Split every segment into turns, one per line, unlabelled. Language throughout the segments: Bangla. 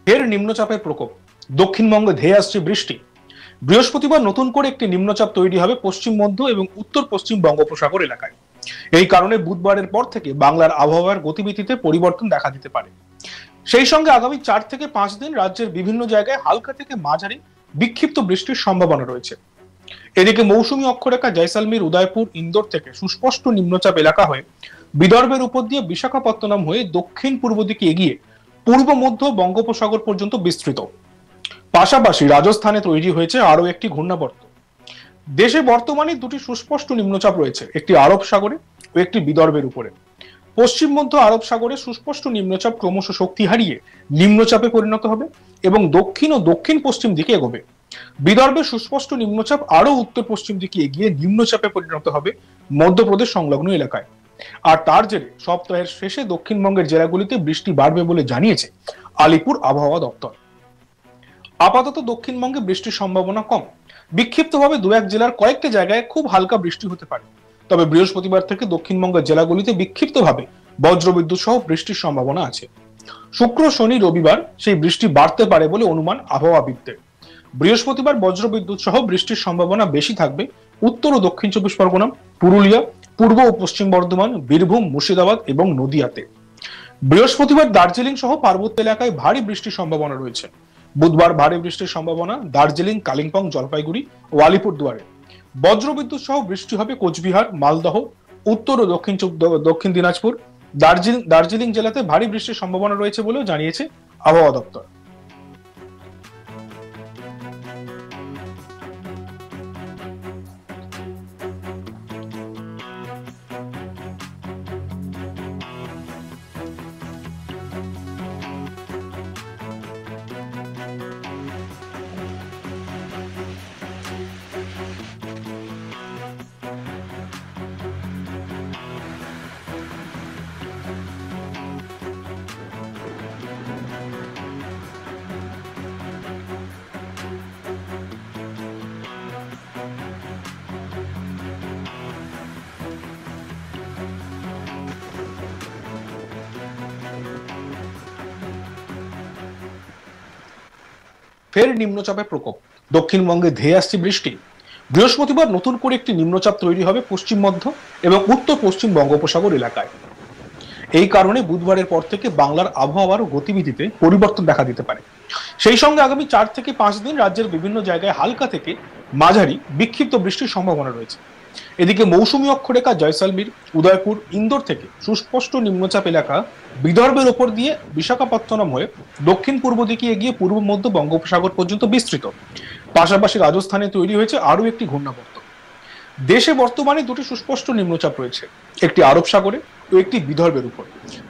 ফের নিম্নচাপের প্রকোপ, দক্ষিণবঙ্গে ধেয়ে আসছে বৃষ্টি। বৃহস্পতিবার নতুন করে একটি নিম্নচাপ তৈরি হবে পশ্চিম মধ্য এবং উত্তর পশ্চিম বঙ্গোপসাগর এলাকায়। এই কারণে বুধবারের পর থেকে বাংলার আবহাওয়ার গতিবিধিতে পরিবর্তন দেখা দিতে পারে। সেই সঙ্গে আগামী 4 থেকে 5 দিন রাজ্যের বিভিন্ন জায়গায় হালকা থেকে মাঝারি বিক্ষিপ্ত বৃষ্টির সম্ভাবনা রয়েছে। এদিকে মৌসুমী অক্ষরেখা জয়সালমীর, উদয়পুর, ইন্দোর থেকে সুস্পষ্ট নিম্নচাপ এলাকা হয়ে বিদর্ভের উপর দিয়ে বিশাখাপত্তনম হয়ে দক্ষিণ পূর্ব দিকে এগিয়ে পূর্ব মধ্য বঙ্গোপসাগর পর্যন্ত বিস্তৃত। পাশাপাশি রাজস্থানে তৈরি হয়েছে আরো একটি ঘূর্ণাবর্ত। দেশে বর্তমানে দুটি সুস্পষ্ট নিম্নচাপ রয়েছে, একটি আরব সাগরে ও একটি বিদর্ভের উপরে। পশ্চিম মধ্য আরব সাগরে সুস্পষ্ট নিম্নচাপ ক্রমশ শক্তি হারিয়ে নিম্নচাপে পরিণত হবে এবং দক্ষিণ ও দক্ষিণ পশ্চিম দিকে এগোবে। বিদর্ভে সুস্পষ্ট নিম্নচাপ আরো উত্তর পশ্চিম দিকে এগিয়ে নিম্নচাপে পরিণত হবে মধ্যপ্রদেশ সংলগ্ন এলাকায়। আর তার জেরে সপ্তাহের শেষে দক্ষিণবঙ্গের জেলাগুলিতে বৃষ্টি বাড়বে বলে জানিয়েছে আলিপুর আবহাওয়া দপ্তর। আপাতত দক্ষিণবঙ্গে বৃষ্টির সম্ভাবনা কম। বিক্ষিপ্তভাবে দু এক জেলার কয়েকটি জায়গায় খুব হালকা বৃষ্টি হতে পারে। তবে বৃহস্পতিবার থেকে দক্ষিণবঙ্গের জেলাগুলিতে বিক্ষিপ্তভাবে বজ্রবিদ্যুৎ সহ বৃষ্টির সম্ভাবনা আছে। শুক্র, শনি, রবিবার সেই বৃষ্টি বাড়তে পারে বলে অনুমান আবহাওয়াবিদদের। বৃহস্পতিবার বজ্রবিদ্যুৎ সহ বৃষ্টির সম্ভাবনা বেশি থাকবে উত্তর ও দক্ষিণ চব্বিশ পরগনা, পুরুলিয়া, পূর্ব ও পশ্চিম বর্ধমান, বীরভূম, মুর্শিদাবাদ এবং নদিয়াতে। বৃহস্পতিবার দার্জিলিং সহ পার্বত্য এলাকায় ভারী বৃষ্টির সম্ভাবনা রয়েছে। বুধবার ভারী বৃষ্টির সম্ভাবনা দার্জিলিং, কালিম্পং, জলপাইগুড়ি ও আলিপুরদুয়ারে। বজ্রবিদ্যুৎ সহ বৃষ্টি হবে কোচবিহার, মালদহ, উত্তর ও দক্ষিণ দিনাজপুর, দার্জিলিং জেলাতে ভারী বৃষ্টির সম্ভাবনা রয়েছে বলেও জানিয়েছে আবহাওয়া দপ্তর। ফের নিম্নচাপের প্রকোপ, দক্ষিণবঙ্গে ধেয়ে আসছে বৃষ্টি। বৃহস্পতিবার নতুন করে একটি নিম্নচাপ তৈরি হবে পশ্চিম মধ্য এবং উত্তর পশ্চিম বঙ্গোপসাগর এলাকায়। এই কারণে বুধবারের পর থেকে বাংলার আবহাওয়ার গতিবিধিতে পরিবর্তন দেখা দিতে পারে। সেই সঙ্গে আগামী 4 থেকে 5 দিন রাজ্যের বিভিন্ন জায়গায় হালকা থেকে মাঝারি বিক্ষিপ্ত বৃষ্টির সম্ভাবনা রয়েছে। এদিকে মৌসুমী অক্ষরেখা জয়সালমীর, উদয়পুর, ইন্দোর থেকে সুস্পষ্ট নিম্নচাপ এলাকা বিদর্ভের ওপর দিয়ে বিশাখাপত্তনম হয়ে দক্ষিণ পূর্ব দিকে এগিয়ে পূর্ব মধ্য বঙ্গোপসাগর পর্যন্ত বিস্তৃত। পাশাপাশি রাজস্থানে তৈরি হয়েছে আরো একটি ঘূর্ণাবর্ত। দেশে বর্তমানে দুটি সুস্পষ্ট নিম্নচাপ রয়েছে, একটি আরব সাগরে ও একটি বিদর্ভের উপর।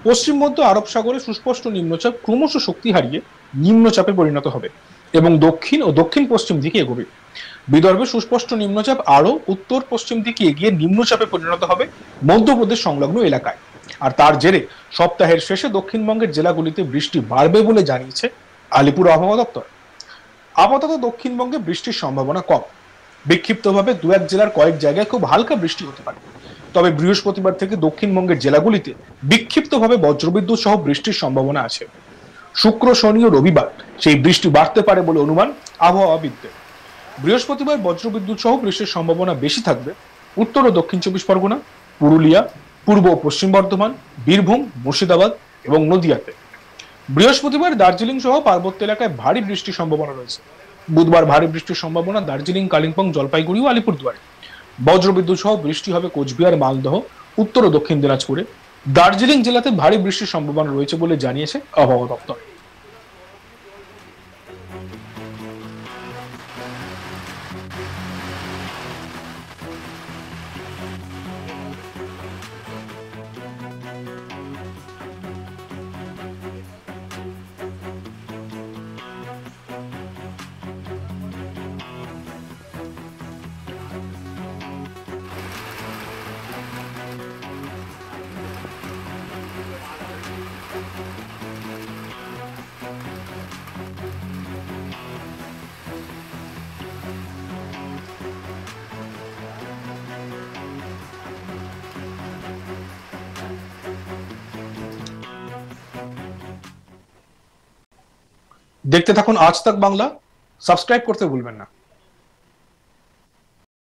পশ্চিম মধ্য আরব সাগরে সুস্পষ্ট নিম্নচাপ ক্রমশ শক্তি হারিয়ে নিম্নচাপে পরিণত হবে এবং দক্ষিণ ও দক্ষিণ পশ্চিম দিকে এগোবে। বিদর্ভে সুস্পষ্ট নিম্নচাপ আরো উত্তর পশ্চিম দিকে এগিয়ে নিম্নচাপে পরিণত হবে মধ্যপ্রদেশ সংলগ্ন এলাকায়। আর তার জেরে সপ্তাহের শেষে দক্ষিণবঙ্গের জেলাগুলিতে বৃষ্টি বাড়বে বলে জানিয়েছে আলিপুর আবহাওয়া দপ্তর। আপাতত দক্ষিণবঙ্গে বৃষ্টির সম্ভাবনা কম। বিক্ষিপ্তভাবে দু এক জেলার কয়েক জায়গায় খুব হালকা বৃষ্টি হতে পারে। তবে বৃহস্পতিবার থেকে দক্ষিণবঙ্গের জেলাগুলিতে বিক্ষিপ্তভাবে বজ্রবিদ্যুৎ সহ বৃষ্টির সম্ভাবনা আছে। শুক্র, শনি ও রবিবার সেই বৃষ্টি বাড়তে পারে বলে অনুমান আবহাওয়াবিদদের। বৃহস্পতিবার বজ্রবিদ্যুৎ সহ বৃষ্টির সম্ভাবনা বেশি থাকবে উত্তর ও দক্ষিণ চব্বিশ পরগনা, পুরুলিয়া, পূর্ব ও পশ্চিম বর্ধমান, বীরভূম, মুর্শিদাবাদ এবং নদিয়াতে। বৃহস্পতিবার দার্জিলিং সহ পার্বত্য এলাকায় ভারী বৃষ্টির সম্ভাবনা রয়েছে। বুধবার ভারী বৃষ্টির সম্ভাবনা দার্জিলিং, কালিম্পং, জলপাইগুড়ি ও আলিপুরদুয়ারে। বজ্রবিদ্যুৎ সহ বৃষ্টি হবে কোচবিহার, মালদহ, উত্তর ও দক্ষিণ দিনাজপুরে। দার্জিলিং জেলাতে ভারী বৃষ্টির সম্ভাবনা রয়েছে বলে জানিয়েছে আবহাওয়া দপ্তর। দেখতে থাকুন আজ তাক বাংলা, সাবস্ক্রাইব করতে ভুলবেন না।